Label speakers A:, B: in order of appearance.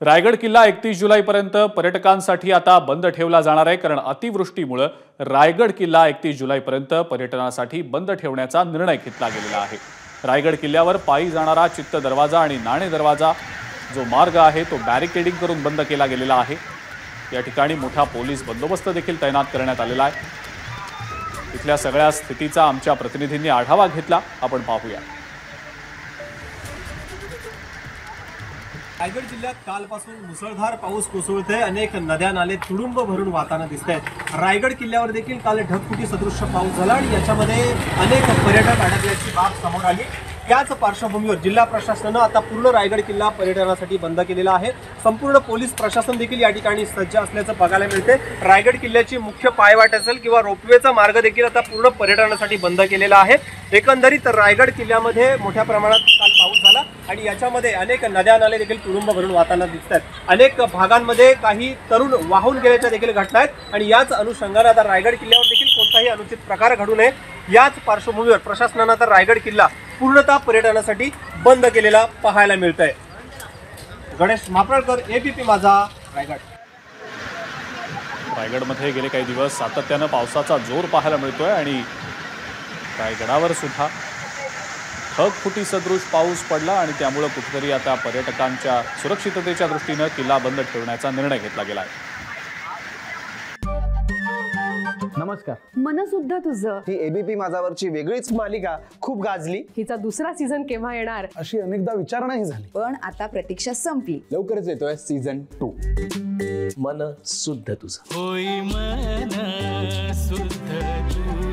A: रायगड किल्ला 31 जुलैपर्यंत पर्यटकांसाठी आता बंद ठेवला जाणार आहे, कारण अतिवृष्टीमुळे रायगड किल्ला 31 जुलैपर्यंत पर्यटनासाठी बंद ठेवण्याचा निर्णय घेतला गेलेला आहे। रायगड किल्ल्यावर पायी जाणारा चित्त दरवाजा आणि नाणे दरवाजा जो मार्ग आहे तो बॅरिकेडिंग करून बंद केला गेलेला आहे। या ठिकाणी मोठा पोलीस बंदोबस्त देखील तैनात करण्यात आलेला आहे। इथल्या सगळ्या स्थितीचा आमच्या प्रतिनिधींनी आढावा घेतला, आपण पाहूया।
B: रायगड जिल्ह्यात कालपासून मुसळधार पाऊस कोसळतोय। अनेक नद्या नाले तुडुंब भरून वाहताना दिसतायत। रायगड किल्ल्यावर देखील काल ढगफुटी सदृश्य पाऊस झाला आणि याच्यामध्ये अनेक पर्यटक अडकल्याची बाब समोर आली। याच पार्श्वभूमीवर जिल्हा प्रशासनाने आता पूर्ण रायगड किल्ला पर्यटनासाठी बंद केलेला आहे। संपूर्ण पोलीस प्रशासन देखील या ठिकाणी सज्ज असल्याचं बघायला मिळते। रायगड किल्ल्याची मुख्य पायवाट असेल किंवा रोपवेचा मार्ग देखील आता पूर्ण पर्यटनासाठी बंद केलेला आहे। एकंदरीत रायगड किल्ल्यामध्ये मोठ्या प्रमाणात काल पाऊस झाला आणि याच्यामध्ये अनेक नद्या नाले देखील तुडुंब भरून वाहताना दिसतात। अनेक भागांमध्ये काही तरुण वाहून गेल्याच्या देखील घटना आहेत आणि याच अनुषंगाने आता रायगड किल्ल्यावर देखील कोणताही अनुचित प्रकार घडू नये याच पार्श्वभूमीवर प्रशासनाने आता रायगड किल्ला पूर्णतः पर्यटनासाठी बंद केलेला पाहायला मिळतंय। गणेश मापळकर, एबीपी माझा, रायगड।
A: रायगडमध्ये गेले काही दिवस सातत्याने पावसाचा जोर पाहायला मिळतोय आणि रायगडावर सुद्धा ढगफुटी सदृश पाऊस पडला आणि त्यामुळे कुठेतरी आता पर्यटकांच्या सुरक्षिततेच्या दृष्टीने किल्ला बंद ठेवण्याचा निर्णय घेतला गेला आहे।
C: नमस्कार।
D: मन सुद्धा तुझं
E: ही एबीपी माझावरची वेगळीच मालिका खूप गाजली।
D: हिचा दुसरा सीझन केव्हा येणार
C: अशी अनेकदा विचारणा ही झाली,
F: पण आता प्रतीक्षा संपली।
E: लवकरच येतोय सीझन 2।
G: मन सुद्धा तुझं
H: होई मन सुद्धा तुझं।